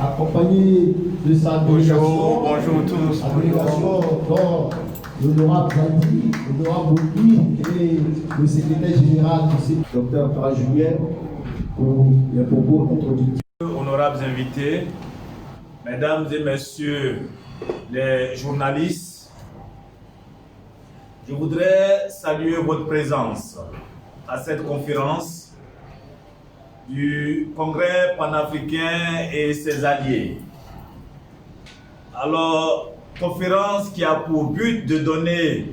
accompagné de sa délégation. Bonjour tous. La délégation dont l'honorable Zandi, l'honorable Boki et le secrétaire général du Dr Farah Julien pour les propos introductifs. Honorables invités, mesdames et messieurs les journalistes, je voudrais saluer votre présence à cette conférence du Congrès panafricain et ses alliés. Alors, conférence qui a pour but de donner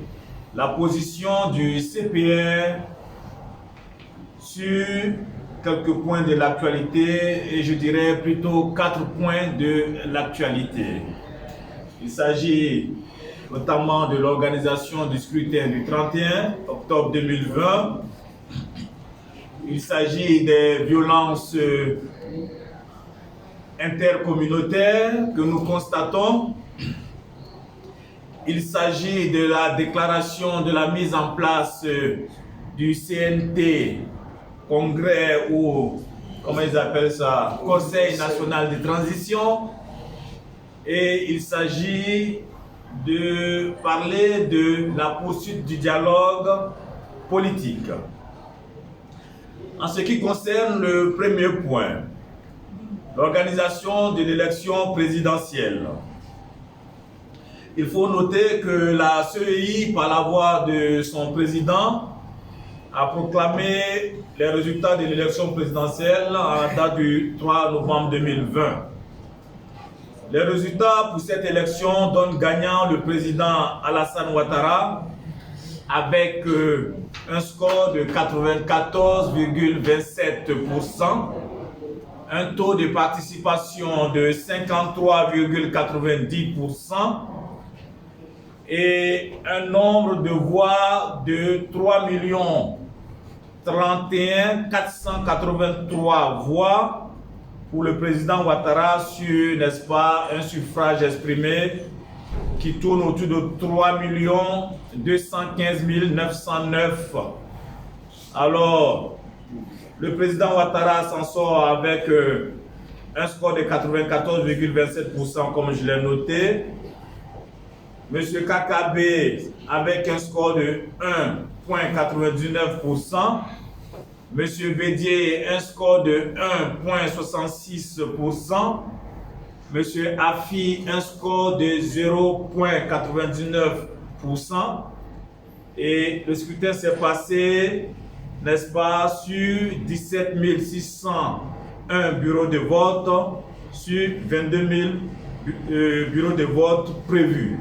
la position du CPR sur quelques points de l'actualité et je dirais plutôt 4 points de l'actualité. Il s'agit notamment de l'organisation du scrutin du 31 octobre 2020. Il s'agit des violences intercommunautaires que nous constatons. Il s'agit de la déclaration de la mise en place du CNT, Congrès ou, comment ils appellent ça, Conseil national de transition. Et il s'agit de parler de la poursuite du dialogue politique. En ce qui concerne le premier point, l'organisation de l'élection présidentielle. Il faut noter que la CEI, par la voix de son président, a proclamé les résultats de l'élection présidentielle à date du 3 novembre 2020. Les résultats pour cette élection donnent gagnant le président Alassane Ouattara avec un score de 94,27%, un taux de participation de 53,90% et un nombre de voix de 3 031 483 voix pour le président Ouattara sur, n'est-ce pas, un suffrage exprimé qui tourne autour de 3 215 909. Alors, le président Ouattara s'en sort avec un score de 94,27%, comme je l'ai noté. Monsieur Kakabe avec un score de 1,99%. Monsieur Bédier, un score de 1,66%. Monsieur Afi, un score de 0,99%. Et le scrutin s'est passé, n'est-ce pas, sur 17 601 bureaux de vote sur 22 000 bureaux de vote prévus.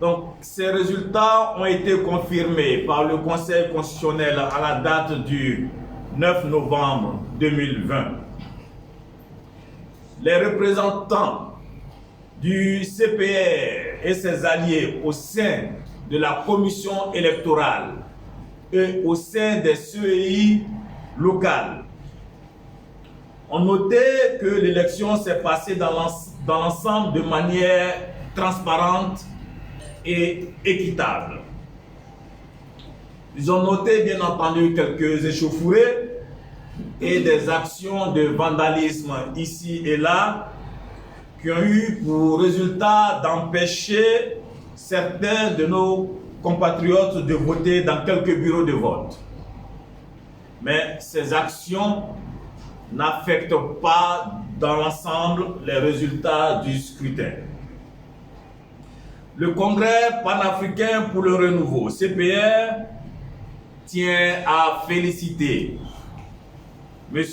Donc, ces résultats ont été confirmés par le Conseil constitutionnel à la date du 9 novembre 2020. Les représentants du CPR et ses alliés au sein de la commission électorale et au sein des CEI locales ont noté que l'élection s'est passée dans l'ensemble de manière transparente et équitable. Ils ont noté bien entendu quelques échauffourées et des actions de vandalisme ici et là qui ont eu pour résultat d'empêcher certains de nos compatriotes de voter dans quelques bureaux de vote. Mais ces actions n'affectent pas dans l'ensemble les résultats du scrutin. Le Congrès panafricain pour le renouveau, CPR, tient à féliciter M.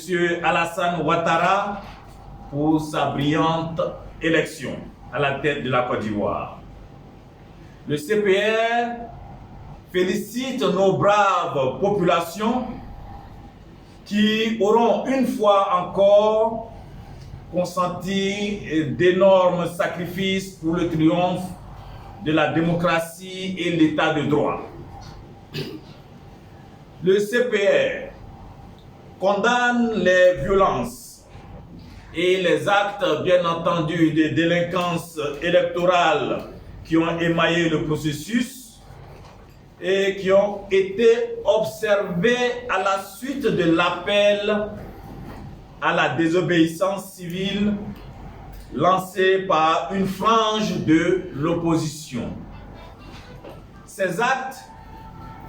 Alassane Ouattara pour sa brillante élection à la tête de la Côte d'Ivoire. Le CPR félicite nos braves populations qui auront une fois encore consenti d'énormes sacrifices pour le triomphe de la démocratie et l'état de droit. Le CPR condamne les violences et les actes, bien entendu, de délinquance électorale qui ont émaillé le processus et qui ont été observés à la suite de l'appel à la désobéissance civile lancée par une frange de l'opposition. Ces actes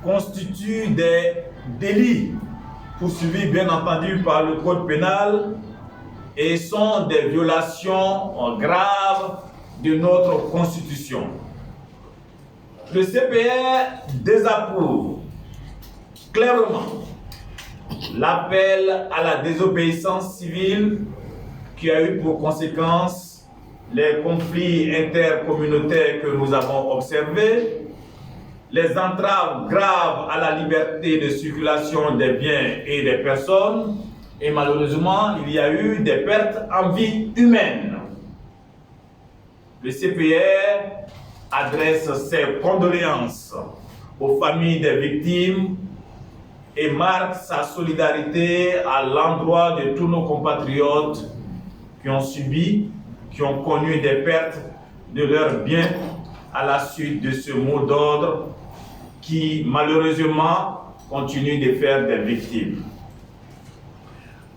constituent des délits poursuivis bien entendu par le Code pénal et sont des violations graves de notre Constitution. Le CPR désapprouve clairement l'appel à la désobéissance civile qui a eu pour conséquence les conflits intercommunautaires que nous avons observés, les entraves graves à la liberté de circulation des biens et des personnes, et malheureusement, il y a eu des pertes en vie humaine. Le CPR adresse ses condoléances aux familles des victimes et marque sa solidarité à l'endroit de tous nos compatriotes qui ont subi, qui ont connu des pertes de leurs biens à la suite de ce mot d'ordre qui malheureusement continue de faire des victimes.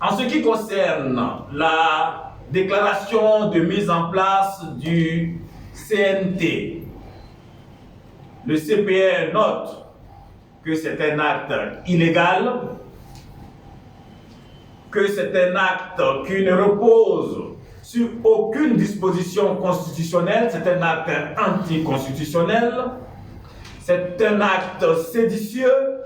En ce qui concerne la déclaration de mise en place du CNT, le CPR note que c'est un acte illégal, que c'est un acte qui ne repose sur aucune disposition constitutionnelle, c'est un acte anticonstitutionnel, c'est un acte séditieux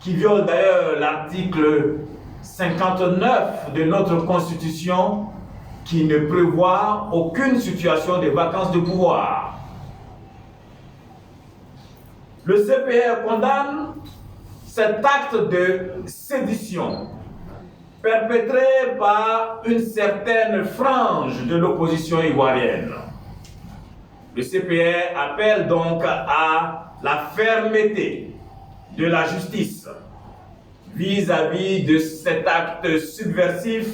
qui viole d'ailleurs l'article 59 de notre Constitution qui ne prévoit aucune situation de vacance de pouvoir. Le CPR condamne cet acte de sédition perpétré par une certaine frange de l'opposition ivoirienne. Le CPR appelle donc à la fermeté de la justice vis-à-vis de cet acte subversif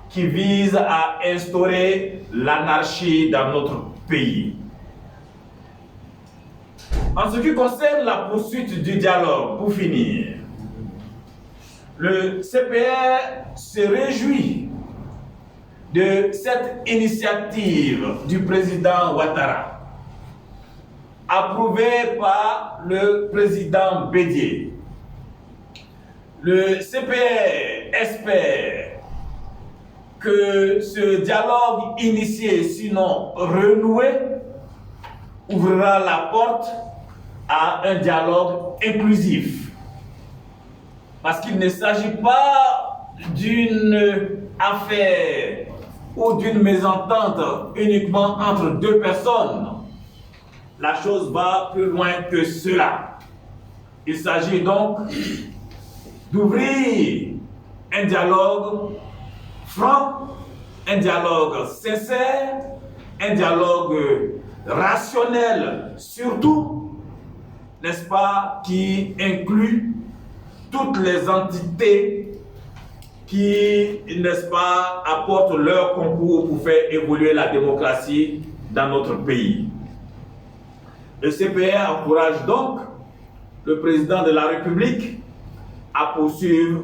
qui vise à instaurer l'anarchie dans notre pays. En ce qui concerne la poursuite du dialogue, pour finir, le CPR se réjouit de cette initiative du président Ouattara, approuvée par le président Bédié. Le CPR espère que ce dialogue initié, sinon renoué, ouvrira la porte à un dialogue inclusif. Parce qu'il ne s'agit pas d'une affaire ou d'une mésentente uniquement entre deux personnes. La chose va plus loin que cela. Il s'agit donc d'ouvrir un dialogue franc, un dialogue sincère, un dialogue rationnel surtout, n'est-ce pas, qui inclut toutes les entités qui, n'est-ce pas, apportent leur concours pour faire évoluer la démocratie dans notre pays. Le CPR encourage donc le président de la République à poursuivre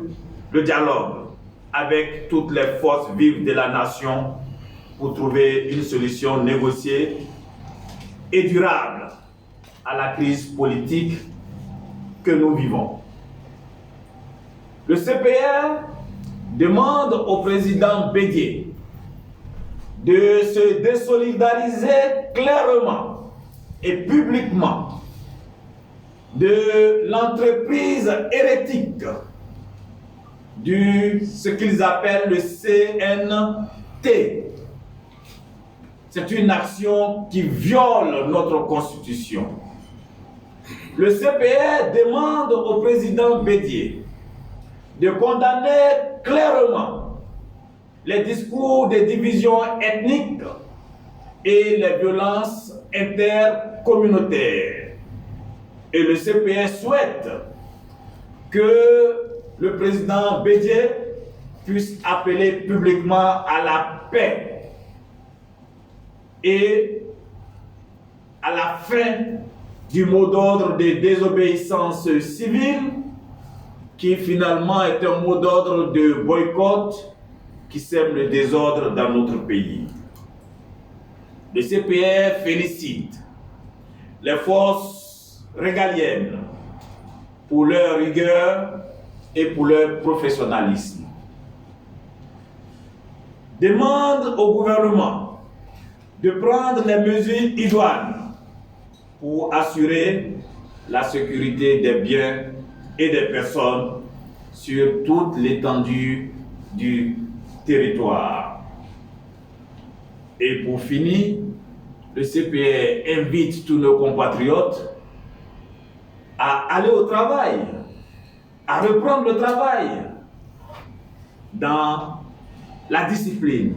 le dialogue avec toutes les forces vives de la nation pour trouver une solution négociée et durable à la crise politique que nous vivons. Le CPR demande au président Bédié de se désolidariser clairement et publiquement de l'entreprise hérétique de ce qu'ils appellent le CNT. C'est une action qui viole notre Constitution. Le CPR demande au président Bédié de condamner clairement les discours de division ethnique et les violences intercommunautaires. Et le CPR souhaite que le président Bédié puisse appeler publiquement à la paix et à la fin du mot d'ordre de désobéissance civile qui finalement est un mot d'ordre de boycott qui sèment le désordre dans notre pays. Le CPR félicite les forces régaliennes pour leur rigueur et pour leur professionnalisme. Demande au gouvernement de prendre les mesures idoines pour assurer la sécurité des biens et des personnes sur toute l'étendue du territoire. Et pour finir, le CPR invite tous nos compatriotes à aller au travail, à reprendre le travail dans la discipline,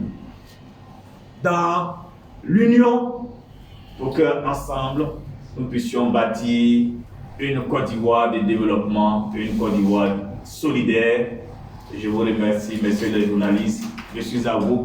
dans l'union, pour qu'ensemble, nous puissions bâtir une Côte d'Ivoire de développement, une Côte d'Ivoire solidaire. Je vous remercie, messieurs les journalistes. Je suis à vous.